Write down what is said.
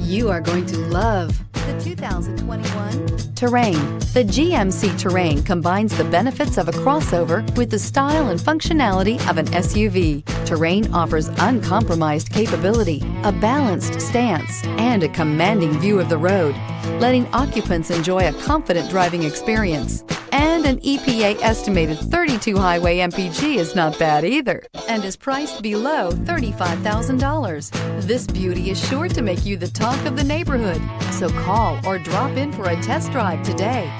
You are going to love the 2021 Terrain. The GMC Terrain combines the benefits of a crossover with the style and functionality of an SUV. Terrain offers uncompromised capability, a balanced stance, and a commanding view of the road, letting occupants enjoy a confident driving experience. And an EPA estimated 32 highway MPG is not bad either, and is priced below $35,000. This beauty is sure to make you the talk of the neighborhood. So call or drop in for a test drive today.